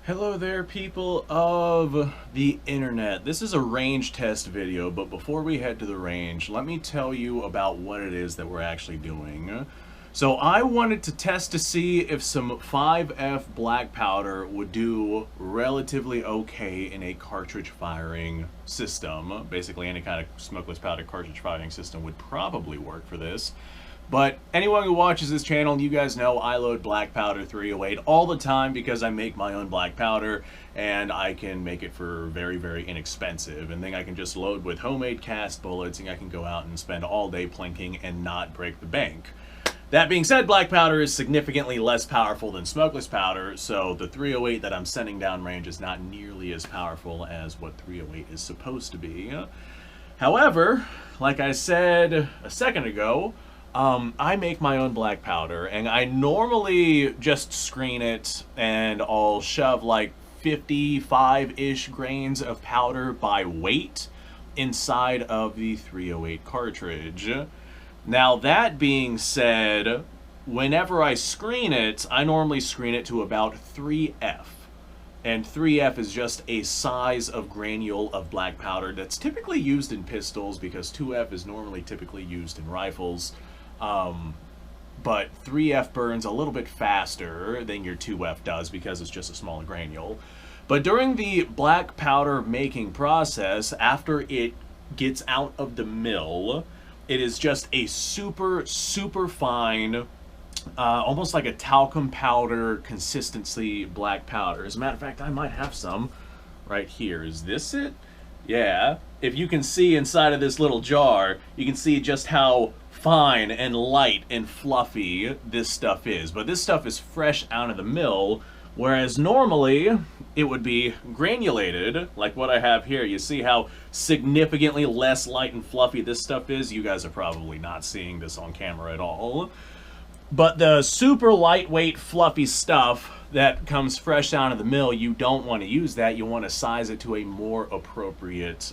Hello there, people of the internet. This is a range test video, but before we head to the range, let me tell you about what it is that we're actually doing. So I wanted to test to see if some 5F black powder would do relatively okay in a cartridge firing system. Basically, any kind of smokeless powder cartridge firing system would probably work for this. But anyone who watches this channel, you guys know I load black powder 308 all the time because I make my own black powder and I can make it for very, very inexpensive. And then I can just load with homemade cast bullets and I can go out and spend all day plinking and not break the bank. That being said, black powder is significantly less powerful than smokeless powder, so the 308 that I'm sending downrange is not nearly as powerful as what 308 is supposed to be. However, like I said a second ago, I make my own black powder, and I normally just screen it, and I'll shove like 55-ish grains of powder by weight inside of the 308 cartridge. Now, that being said, whenever I screen it, I normally screen it to about 3F. And 3F is just a size of granule of black powder that's typically used in pistols because 2F is normally typically used in rifles. But 3F burns a little bit faster than your 2F does because it's just a smaller granule. But during the black powder making process, after it gets out of the mill, it is just a super, super fine, almost like a talcum powder consistency black powder. As a matter of fact, I might have some right here. Is this it? Yeah. If you can see inside of this little jar, you can see just how fine and light and fluffy this stuff is. But this stuff is fresh out of the mill, whereas normally it would be granulated, like what I have here. You see how significantly less light and fluffy this stuff is? You guys are probably not seeing this on camera at all. But the super lightweight, fluffy stuff that comes fresh out of the mill, you don't want to use that. You want to size it to a more appropriate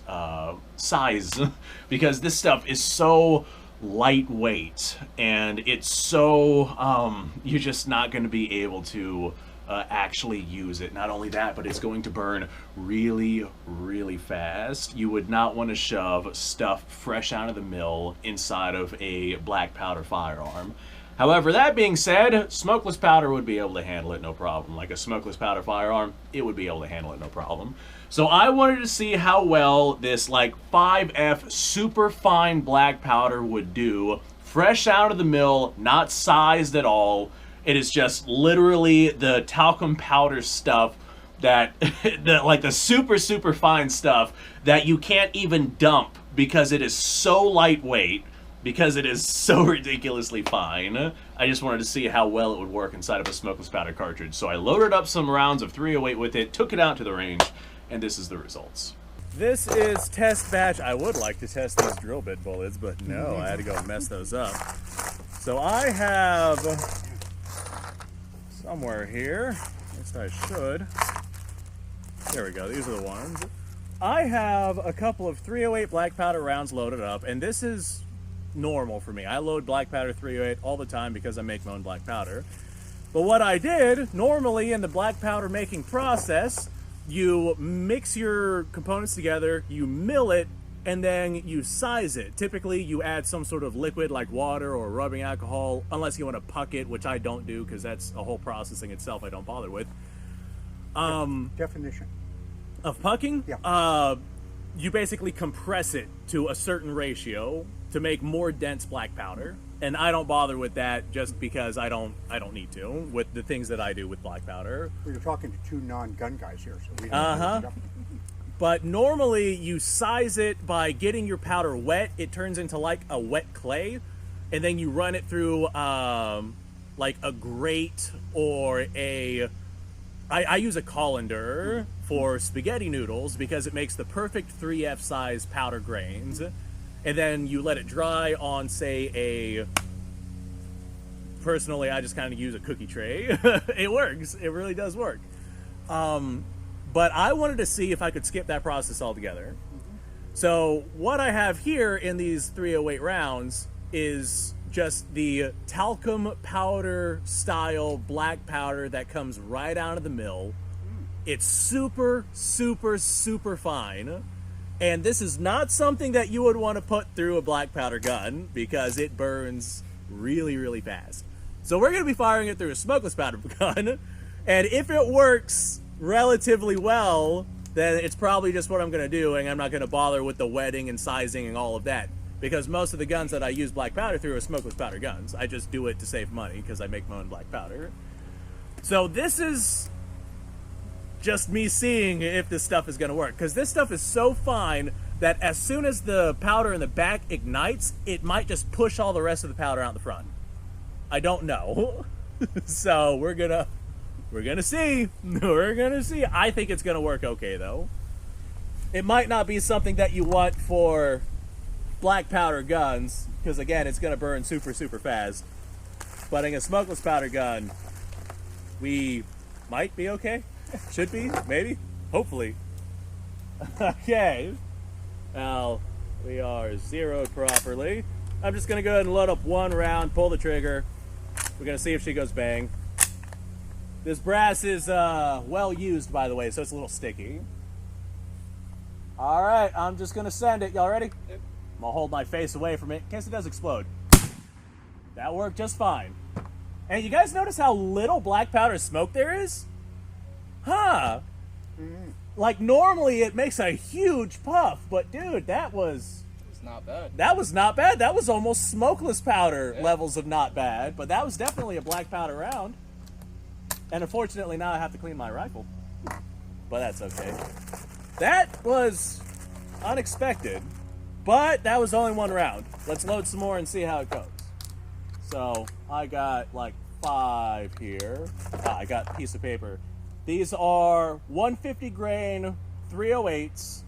size because this stuff is so lightweight and it's so you're just not going to be able to actually use it. Not only that, but it's going to burn really, really fast. You would not want to shove stuff fresh out of the mill inside of a black powder firearm. However, that being said, smokeless powder would be able to handle it no problem. Like a smokeless powder firearm, it would be able to handle it no problem. So I wanted to see how well this like 5F super fine black powder would do, fresh out of the mill, not sized at all. It is just literally the talcum powder stuff that, like the super, super fine stuff that you can't even dump because it is so lightweight, because it is so ridiculously fine. I just wanted to see how well it would work inside of a smokeless powder cartridge. So I loaded up some rounds of 308 with it, took it out to the range, and this is the results. This is test batch. I would like to test these drill bit bullets, but no, I had to go mess those up. So I have somewhere here, at least I should. There we go, these are the ones. I have a couple of 308 black powder rounds loaded up, and this is normal for me. I load black powder 308 all the time because I make my own black powder. But what I did, normally in the black powder making process, you mix your components together, you mill it, and then you size it. Typically, you add some sort of liquid like water or rubbing alcohol, unless you want to puck it, which I don't do because that's a whole processing itself I don't bother with. Definition of pucking? Yeah. You basically compress it to a certain ratio to make more dense black powder, and I don't bother with that just because I don't need to with the things that I do with black powder. Well, you're talking to two non-gun guys here, so we But normally you size it by getting your powder wet. It turns into like a wet clay, and then you run it through like a grate or a I use a colander for spaghetti noodles because it makes the perfect 3F size powder grains. And then you let it dry on, say, personally, I just kind of use a cookie tray. It works. It really does work. But I wanted to see if I could skip that process altogether. So what I have here in these 308 rounds is just the talcum powder style black powder that comes right out of the mill. It's super, super, super fine. And this is not something that you would want to put through a black powder gun because it burns really, really fast. So we're going to be firing it through a smokeless powder gun. And if it works relatively well, then it's probably just what I'm going to do, and I'm not going to bother with the wetting and sizing and all of that. Because most of the guns that I use black powder through are smokeless powder guns. I just do it to save money because I make my own black powder. So this is just me seeing if this stuff is going to work. Because this stuff is so fine that as soon as the powder in the back ignites, it might just push all the rest of the powder out the front. I don't know. So we're gonna see. We're gonna see. I think it's gonna work okay though. It might not be something that you want for black powder guns, because again, it's gonna burn super, super fast. But in a smokeless powder gun, we might be okay. Should be, maybe, hopefully. Okay. Now, we are zeroed properly. I'm just gonna go ahead and load up one round, pull the trigger. We're gonna see if she goes bang. This brass is well used, by the way, so it's a little sticky. All right, I'm just gonna send it. Y'all ready? Yep. I'm gonna hold my face away from it in case it does explode. That worked just fine. And you guys notice how little black powder smoke there is? Huh. Mm-hmm. Like normally it makes a huge puff, but dude, that was not bad. That was not bad. That was almost smokeless powder levels of not bad, but that was definitely a black powder round. And unfortunately now I have to clean my rifle. But that's okay. That was unexpected, but that was only one round. Let's load some more and see how it goes. So I got like 5 here. I got a piece of paper. These are 150 grain 308s.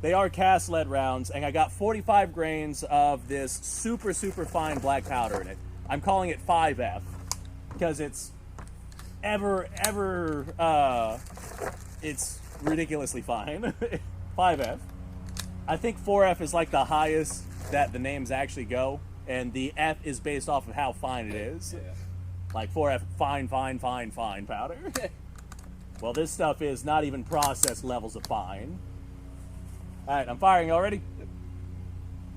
They are cast lead rounds, and I got 45 grains of this super, super fine black powder in it. I'm calling it 5F because it's it's ridiculously fine. 5F. I think 4F is like the highest that the names actually go, and the F is based off of how fine it is. Yeah. Like 4F, fine, fine, fine, fine powder. Well, this stuff is not even processed levels of fine. All right, I'm firing already. Yep.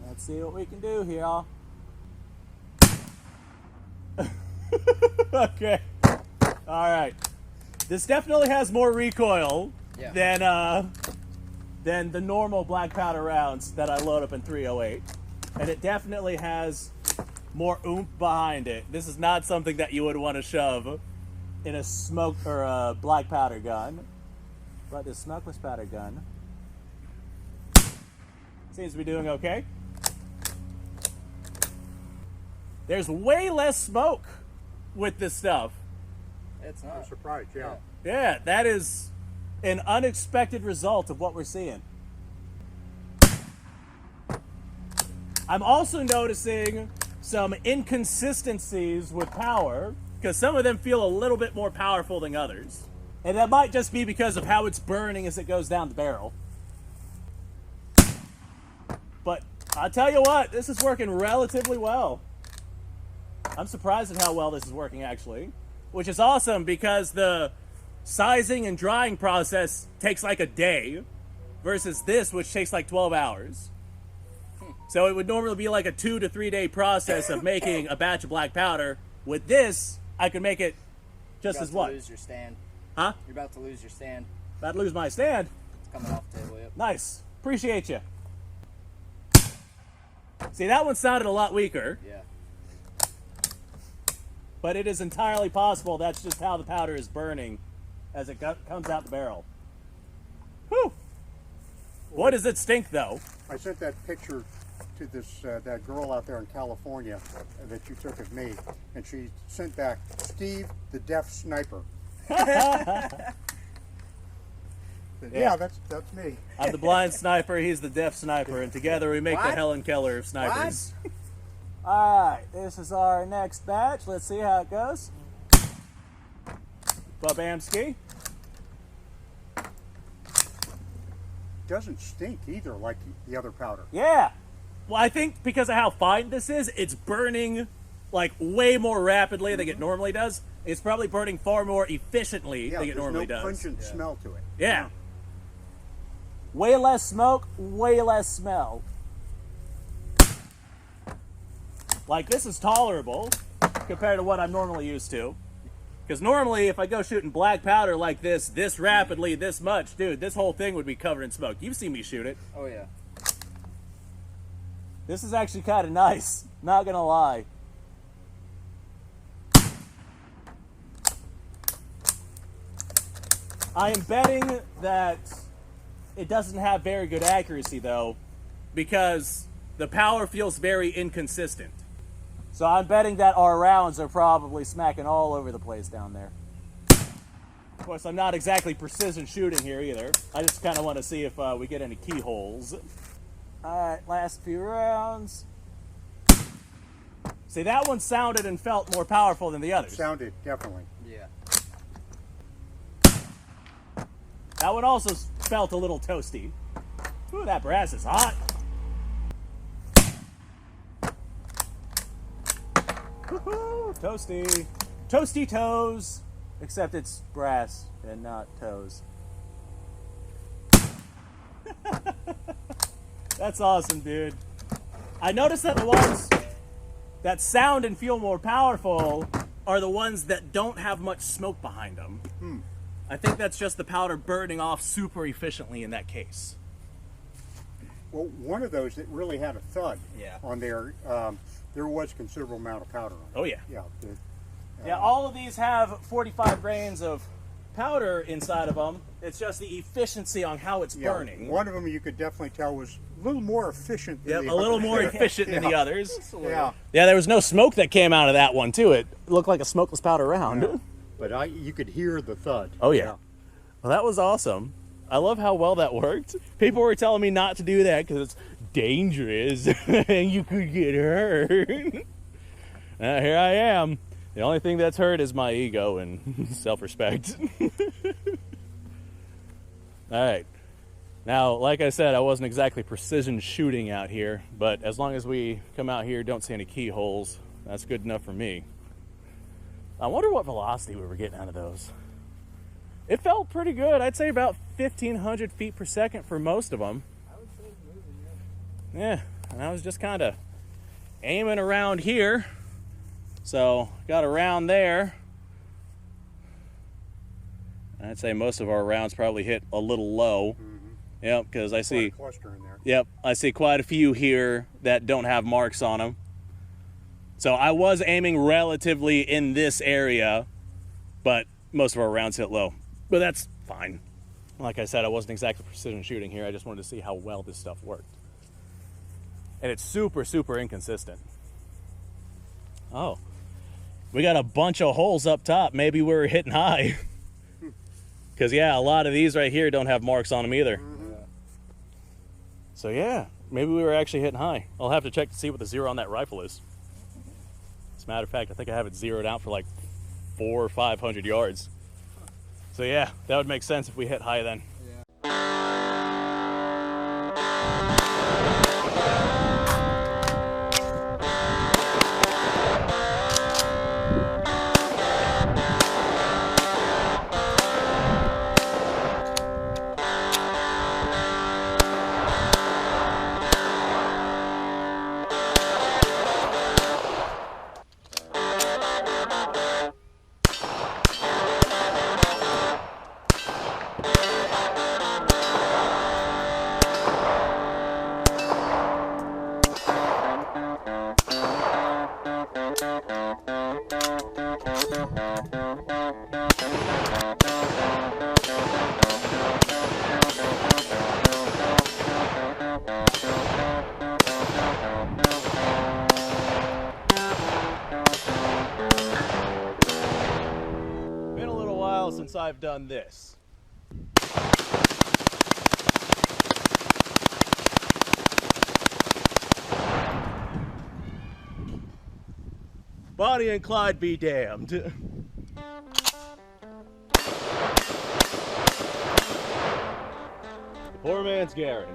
Let's see what we can do here, y'all. Okay. All right. This definitely has more recoil than the normal black powder rounds that I load up in 308, and it definitely has more oomph behind it. This is not something that you would want to shove in a smoke or a black powder gun, but this smokeless powder gun seems to be doing okay. There's way less smoke with this stuff. It's not. I'm surprised, yeah. Yeah, that is an unexpected result of what we're seeing. I'm also noticing some inconsistencies with power, because some of them feel a little bit more powerful than others. And that might just be because of how it's burning as it goes down the barrel. But I'll tell you what, this is working relatively well. I'm surprised at how well this is working, actually. Which is awesome, because the sizing and drying process takes like a day, versus this, which takes like 12 hours. So it would normally be like a 2 to 3 day process of making a batch of black powder. With this, I could make it just as what? You're about to lose your stand. Huh? You're about to lose your stand. About to lose my stand? It's coming off the table, yep. Nice. Appreciate you. See, that one sounded a lot weaker. Yeah. But it is entirely possible that's just how the powder is burning as it comes out the barrel. Whew! What does it stink, though? I sent that picture to this that girl out there in California that you took of me, and she sent back, Steve, the deaf sniper. Yeah, that's me. I'm the blind sniper, he's the deaf sniper, and together we make the Helen Keller of snipers. Alright, this is our next batch. Let's see how it goes. Babamski. Doesn't stink either like the other powder. Yeah. Well, I think because of how fine this is, it's burning like way more rapidly than it normally does. It's probably burning far more efficiently than it normally there's no does. pungent smell to it. Yeah. Way less smoke, way less smell. Like, this is tolerable compared to what I'm normally used to. Because normally, if I go shooting black powder like this rapidly, this much, dude, this whole thing would be covered in smoke. You've seen me shoot it. Oh yeah. This is actually kind of nice, not gonna lie. I am betting that it doesn't have very good accuracy though, because the power feels very inconsistent. So I'm betting that our rounds are probably smacking all over the place down there. Of course, I'm not exactly precision shooting here either. I just kind of want to see if we get any keyholes. All right, last few rounds. See, that one sounded and felt more powerful than the others. Sounded, definitely. Yeah. That one also felt a little toasty. Ooh, that brass is hot. Woohoo, toasty. Toasty toes. Except it's brass and not toes. That's awesome, dude. I noticed that the ones that sound and feel more powerful are the ones that don't have much smoke behind them. I think that's just the powder burning off super efficiently in that case. Well, one of those that really had a thud Yeah. on there, there was a considerable amount of powder on it. Oh, yeah. Yeah. Yeah, all of these have 45 grains of powder inside of them. It's just the efficiency on how it's burning. One of them you could definitely tell was a little more efficient than Yep, the a little other. more efficient than the others. Yeah. Yeah, there was no smoke that came out of that one, too. It looked like a smokeless powder round. Yeah. But you could hear the thud. Oh, yeah. Well, that was awesome. I love how well that worked. People were telling me not to do that because it's dangerous and you could get hurt. Here I am. The only thing that's hurt is my ego and self-respect. All right. Now, like I said, I wasn't exactly precision shooting out here, but as long as we come out here, don't see any keyholes, that's good enough for me. I wonder what velocity we were getting out of those. It felt pretty good. I'd say about 1,500 feet per second for most of them. I would say moving, Yeah, and I was just kind of aiming around here. So, got around there. I'd say most of our rounds probably hit a little low. Mm-hmm. Yep, because I see, Quite a cluster in there. yep, I see quite a few here that don't have marks on them. So I was aiming relatively in this area, but most of our rounds hit low. But that's fine. Like I said, I wasn't exactly precision shooting here. I just wanted to see how well this stuff worked. And it's super, super inconsistent. Oh, we got a bunch of holes up top. Maybe we're hitting high. Because, yeah, a lot of these right here don't have marks on them either. Mm-hmm. So, yeah, maybe we were actually hitting high. I'll have to check to see what the zero on that rifle is. As a matter of fact, I think I have it zeroed out for like 400 or 500 yards. So, yeah, that would make sense if we hit high then. Been a little while since I've done this. Bonnie and Clyde be damned. Poor man's Garen.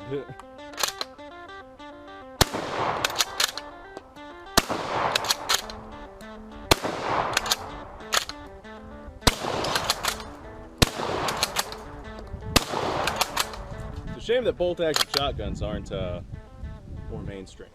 a shame that bolt-action shotguns aren't more mainstream.